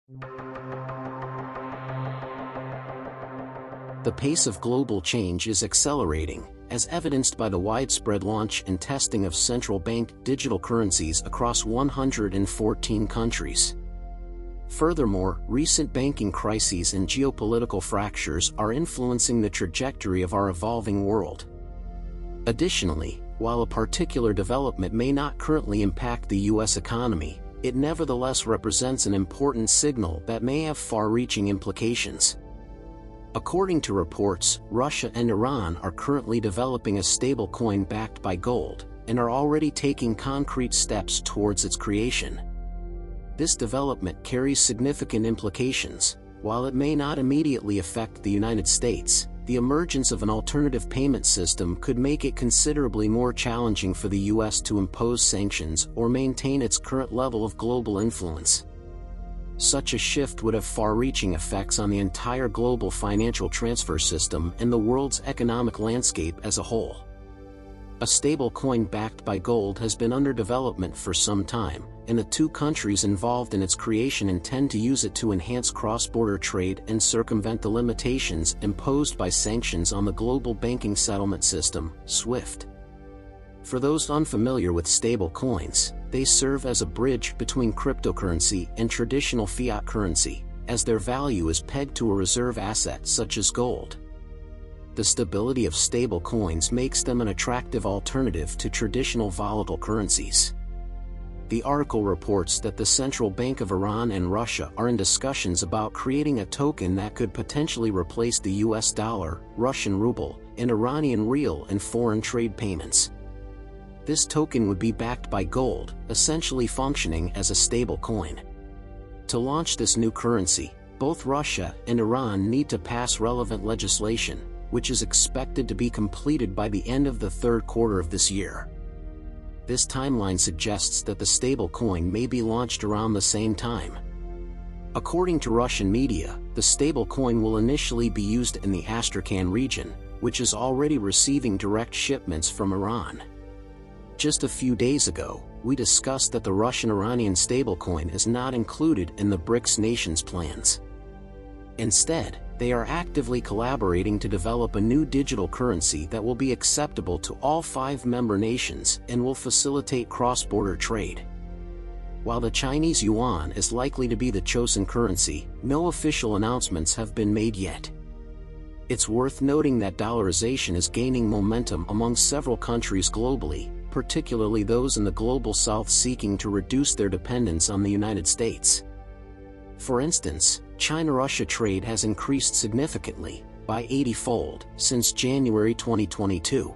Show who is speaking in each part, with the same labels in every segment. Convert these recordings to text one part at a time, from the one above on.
Speaker 1: The pace of global change is accelerating, as evidenced by the widespread launch and testing of central bank digital currencies across 114 countries. Furthermore, recent banking crises and geopolitical fractures are influencing the trajectory of our evolving world. Additionally, while a particular development may not currently impact the U.S. economy, it nevertheless represents an important signal that may have far-reaching implications. According to reports, Russia and Iran are currently developing a stablecoin backed by gold, and are already taking concrete steps towards its creation. This development carries significant implications. While it may not immediately affect the United States, the emergence of an alternative payment system could make it considerably more challenging for the U.S. to impose sanctions or maintain its current level of global influence. Such a shift would have far-reaching effects on the entire global financial transfer system and the world's economic landscape as a whole. A stable coin backed by gold has been under development for some time, and the two countries involved in its creation intend to use it to enhance cross-border trade and circumvent the limitations imposed by sanctions on the global banking settlement system, SWIFT. For those unfamiliar with stable coins, they serve as a bridge between cryptocurrency and traditional fiat currency, as their value is pegged to a reserve asset such as gold. The stability of stable coins makes them an attractive alternative to traditional volatile currencies. The article reports that the Central Bank of Iran and Russia are in discussions about creating a token that could potentially replace the US dollar, Russian ruble, and Iranian rial in foreign trade payments. This token would be backed by gold, essentially functioning as a stable coin. To launch this new currency, both Russia and Iran need to pass relevant legislation, which is expected to be completed by the end of the third quarter of this year. This timeline suggests that the stable coin may be launched around the same time. According to Russian media, the stable coin will initially be used in the Astrakhan region, which is already receiving direct shipments from Iran. Just a few days ago, we discussed that the Russian-Iranian stablecoin is not included in the BRICS nations' plans. Instead, they are actively collaborating to develop a new digital currency that will be acceptable to all 5 member nations and will facilitate cross-border trade. While the Chinese yuan is likely to be the chosen currency, no official announcements have been made yet. It's worth noting that dollarization is gaining momentum among several countries globally, particularly those in the global south seeking to reduce their dependence on the United States. For instance, China-Russia trade has increased significantly, by 80-fold, since January 2022.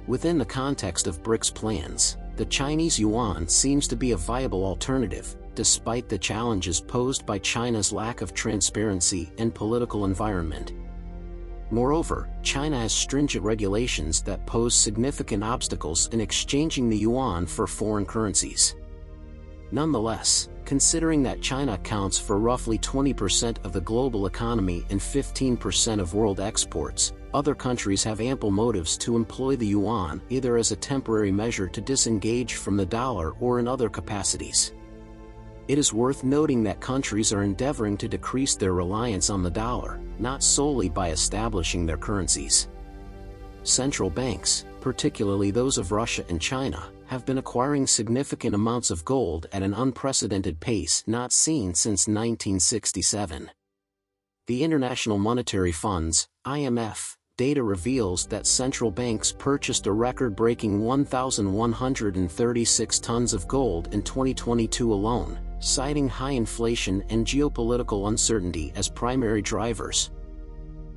Speaker 1: Within the context of BRICS plans, the Chinese yuan seems to be a viable alternative, despite the challenges posed by China's lack of transparency and political environment. Moreover, China has stringent regulations that pose significant obstacles in exchanging the yuan for foreign currencies. Nonetheless, considering that China accounts for roughly 20% of the global economy and 15% of world exports, other countries have ample motives to employ the yuan either as a temporary measure to disengage from the dollar or in other capacities. It is worth noting that countries are endeavoring to decrease their reliance on the dollar, not solely by establishing their currencies. Central banks, particularly those of Russia and China, have been acquiring significant amounts of gold at an unprecedented pace not seen since 1967. The International Monetary Fund's (IMF) data reveals that central banks purchased a record-breaking 1,136 tons of gold in 2022 alone, citing high inflation and geopolitical uncertainty as primary drivers.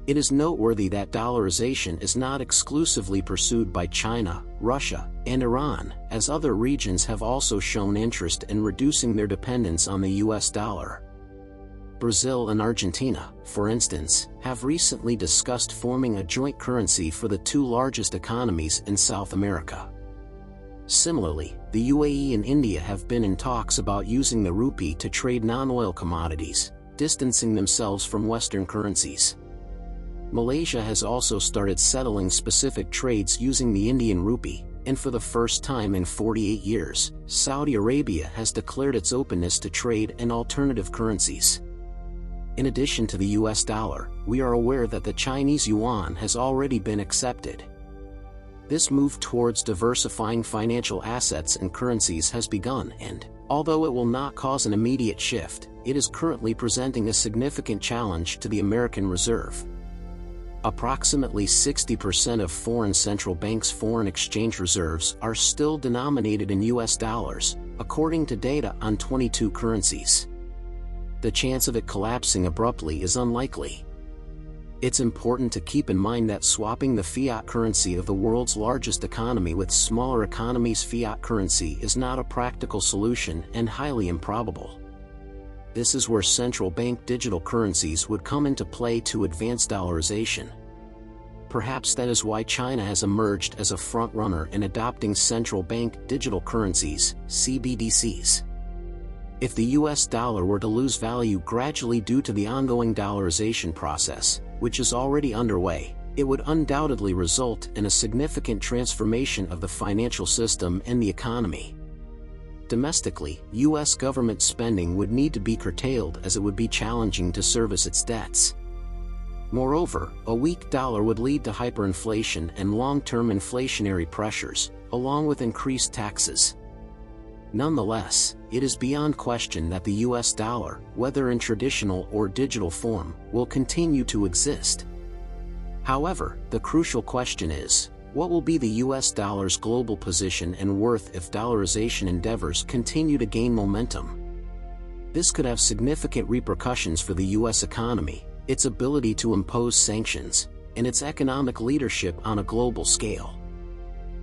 Speaker 1: It is noteworthy that dollarization is not exclusively pursued by China, Russia, and Iran, as other regions have also shown interest in reducing their dependence on the US dollar. Brazil and Argentina, for instance, have recently discussed forming a joint currency for the 2 largest economies in South America. Similarly, the UAE and India have been in talks about using the rupee to trade non-oil commodities, distancing themselves from Western currencies. Malaysia has also started settling specific trades using the Indian rupee, And for the first time in 48 years, Saudi Arabia has declared its openness to trade in alternative currencies. In addition to the US dollar, we are aware that the Chinese yuan has already been accepted. This move towards diversifying financial assets and currencies has begun, and, although it will not cause an immediate shift, it is currently presenting a significant challenge to the American Reserve. Approximately 60% of foreign central banks' foreign exchange reserves are still denominated in US dollars, according to data on 22 currencies. The chance of it collapsing abruptly is unlikely. It's important to keep in mind that swapping the fiat currency of the world's largest economy with smaller economies' fiat currency is not a practical solution and highly improbable. This is where central bank digital currencies would come into play to advance dollarization. Perhaps that is why China has emerged as a front-runner in adopting central bank digital currencies, CBDCs. If the US dollar were to lose value gradually due to the ongoing dollarization process, which is already underway, it would undoubtedly result in a significant transformation of the financial system and the economy. Domestically, US government spending would need to be curtailed as it would be challenging to service its debts. Moreover, a weak dollar would lead to hyperinflation and long-term inflationary pressures, along with increased taxes. Nonetheless, it is beyond question that the US dollar, whether in traditional or digital form, will continue to exist. However, the crucial question is, what will be the US dollar's global position and worth if dollarization endeavors continue to gain momentum? This could have significant repercussions for the US economy, its ability to impose sanctions, and its economic leadership on a global scale.